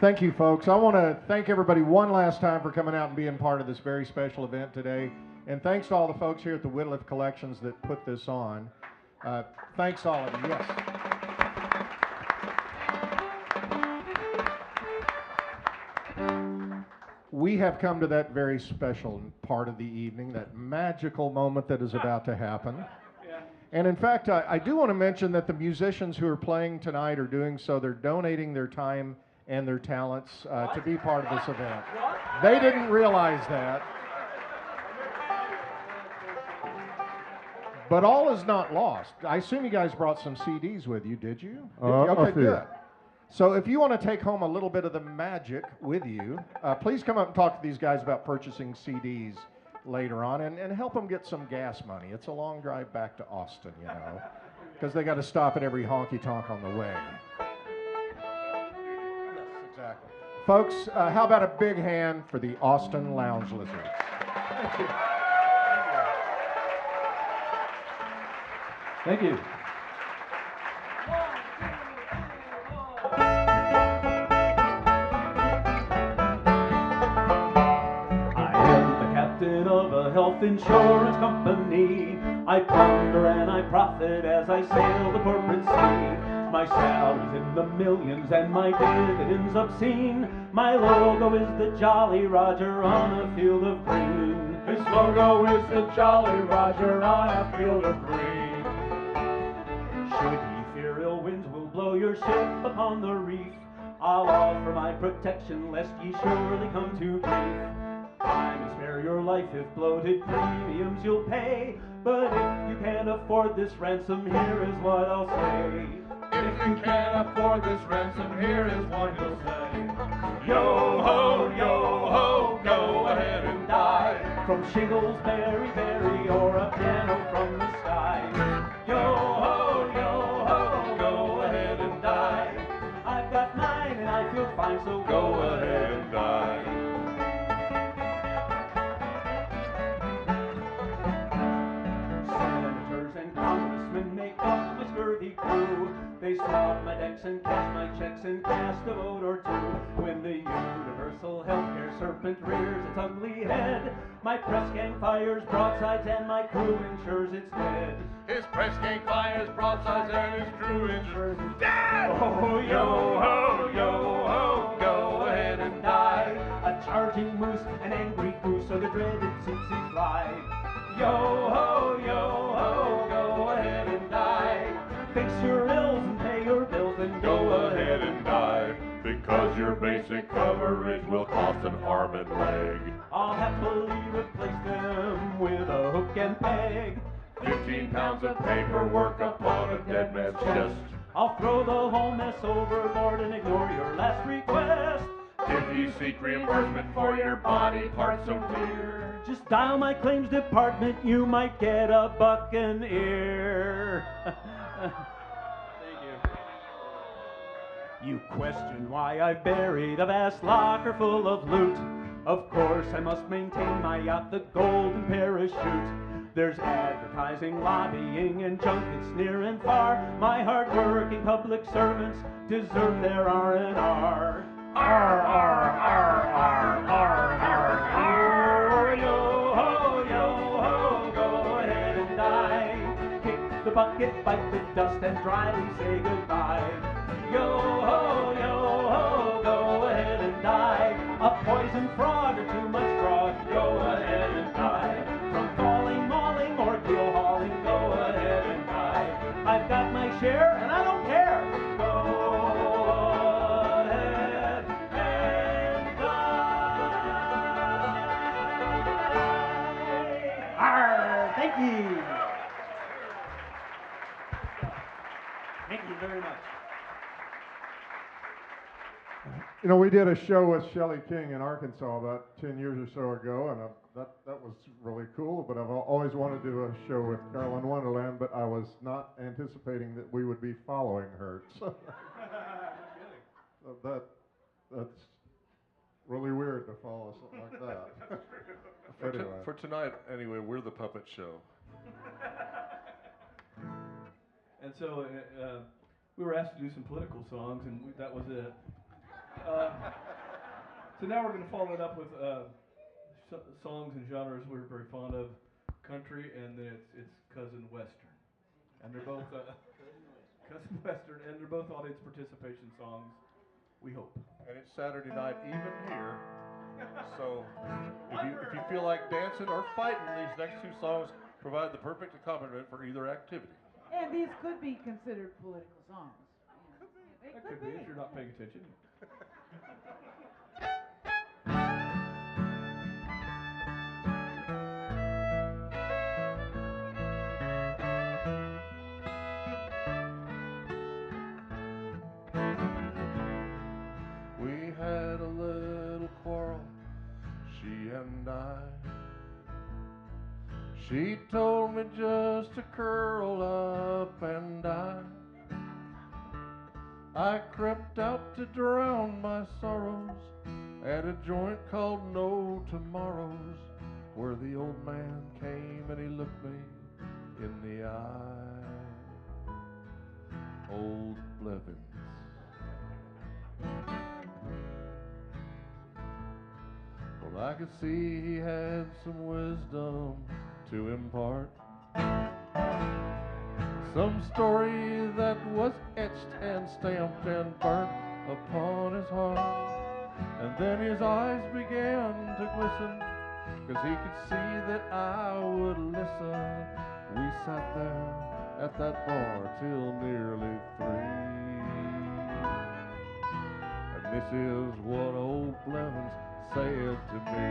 Thank you, folks. I want to thank everybody one last time for coming out and being part of this very special event today. And thanks to all the folks here at the Wittliff Collections that put this on. Thanks all of you. Yes. We have come to that very special part of the evening, that magical moment that is about to happen. And in fact, I do want to mention that the musicians who are playing tonight are doing so. They're donating their time and their talents to be part of this event. They didn't realize that. But all is not lost. I assume you guys brought some CDs with you, did you? Okay, good. So if you want to take home a little bit of the magic with you, please come up and talk to these guys about purchasing CDs later on and help them get some gas money. It's a long drive back to Austin, you know, because they got to stop at every honky-tonk on the way. Yes, exactly. Folks, how about a big hand for the Austin Lounge Lizards? Thank you. Thank you. Of a health insurance company, I plunder and I profit as I sail the corporate sea. My salary's in the millions and my dividends obscene. My logo is the Jolly Roger on a field of green. His logo is the Jolly Roger on a field of green. Should ye fear ill winds will blow your ship upon the reef, I'll offer my protection lest ye surely come to grief. I may spare your life if bloated premiums you'll pay, but if you can't afford this ransom, here is what I'll say. If you can't afford this ransom, here is what he'll say. Yo ho, go ahead and die. From shingles, berry, or a piano from the sky. Yo ho, go ahead and die. I've got mine and I feel fine, so Go ahead and die. They swab my decks and cash my checks and cast a vote or two. When the universal healthcare serpent rears its ugly head, my press gang fires broadsides and my crew ensures it's dead. His press gang fires broadsides and his crew ensures it's dead. Oh, Yo ho, go ahead and die. A charging moose, an angry goose, or the dreaded tsetse fly. Yo ho, go ahead and die. Fix your ills and pay your bills and Go ahead and die, because your basic coverage will cost an arm and leg. I'll happily replace them with a hook and peg. 15 pounds of paperwork upon a dead man's chest. I'll throw the whole mess overboard and ignore your last request. If you seek reimbursement for your body parts so dear, Just dial my claims department, you might get a buck an ear. Thank you. You question why I've buried a vast locker full of loot. Of course I must maintain my yacht, the Golden Parachute. There's advertising, lobbying, and junkets near and far. My hard-working public servants deserve their R&R. R, R, R, R, R, R, R. Yo ho, go ahead and die. Kick the bucket, bite the dust, and dryly say goodbye. Yo ho, go ahead and die. A poison fraud or too much fraud, go ahead and die. From falling, mauling, or keel hauling, go ahead and die. I've got my share, and I don't care. Go ahead and die. Arr, thank you. Thank you very much. You know, we did a show with Shelley King in Arkansas about 10 years or so ago, and that was really cool, but I've always wanted to do a show with Carolyn Wonderland, but I was not anticipating that we would be following her. So that's really weird to follow something like that. Anyway. For tonight, anyway, we're the puppet show. And so we were asked to do some political songs, and that was it. So now we're going to follow it up with songs and genres we're very fond of, country, and then it's cousin western, and they're both cousin western, and they're both audience participation songs. We hope. And it's Saturday night even here. So if you feel like dancing or fighting, these next two songs provide the perfect accompaniment for either activity. And these could be considered political songs. They That could be if you're not paying attention. We had a little quarrel, she and I. She told me just to curl up and die. I crept out to drown my sorrows at a joint called No Tomorrows, where the old man came and he looked me in the eye. Old Blevins. Well, I could see he had some wisdom to impart, some story that was etched and stamped and burnt upon his heart. And then his eyes began to glisten, 'cause he could see that I would listen. We sat there at that bar till nearly 3. And this is what old Blevins said to me.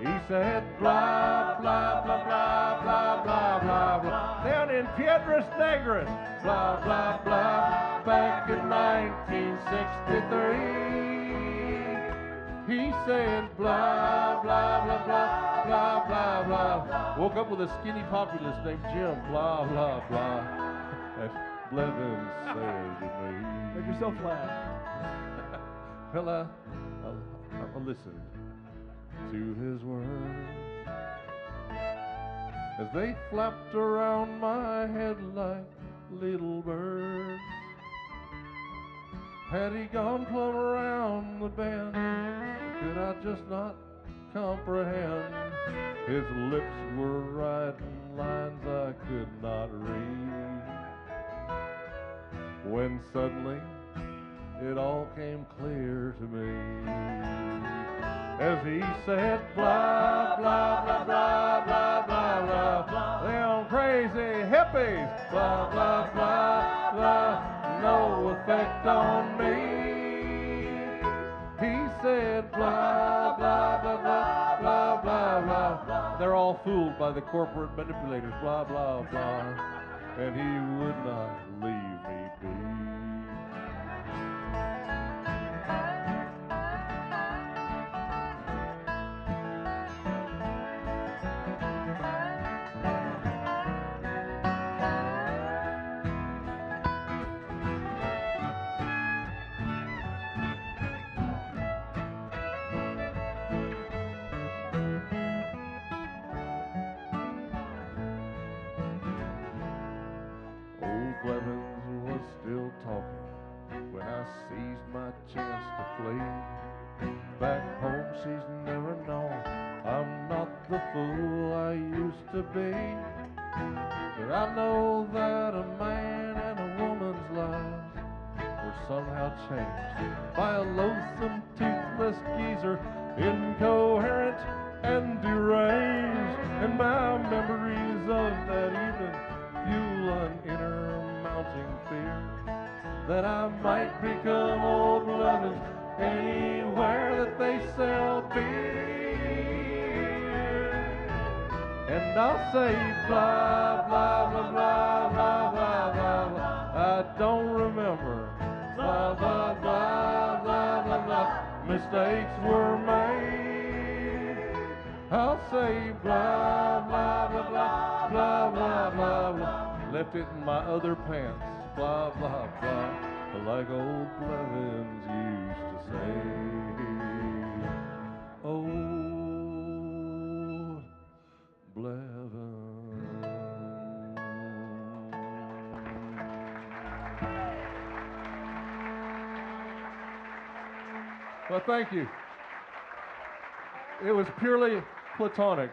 He said, blah, blah, blah, blah, blah, blah, blah, blah, down in Piedras Negras, blah, blah, blah, back in 1963. He said, blah, blah, blah, blah, blah, blah, blah. Woke up with a skinny populist named Jim, blah, blah, blah. That's Blevins said to me. Make yourself laugh. Well, I listened to his words as they flapped around my head like little birds. Had he gone plumb around the bend, could I just not comprehend? His lips were writing lines I could not read, when suddenly it all came clear to me. As he said, blah, blah, blah, blah, blah, blah, blah, them crazy hippies, blah, blah, blah, blah, no effect on me. He said, blah, blah, blah, blah, blah, blah, blah. They're all fooled by the corporate manipulators, blah, blah, blah, and he would not leave me be. Blevins was still talking when I seized my chance to flee. Back home she's never known I'm not the fool I used to be. But I know that a man and a woman's lives were somehow changed by a loathsome, toothless geezer, incoherent and deranged. And my memories of that evening fuel an inner mounting fear that I might become old Blevins anywhere that they sell beer. And I'll say blah, blah, blah, blah, blah, blah, blah, blah. I don't remember. Blah, blah, blah, blah, blah, blah. Mistakes were made. I'll say blah, blah, blah, blah, blah, blah, blah, blah. Left it in my other pants, blah, blah, blah, like old Blevins used to say. Old Blevins. Well, thank you. It was purely platonic.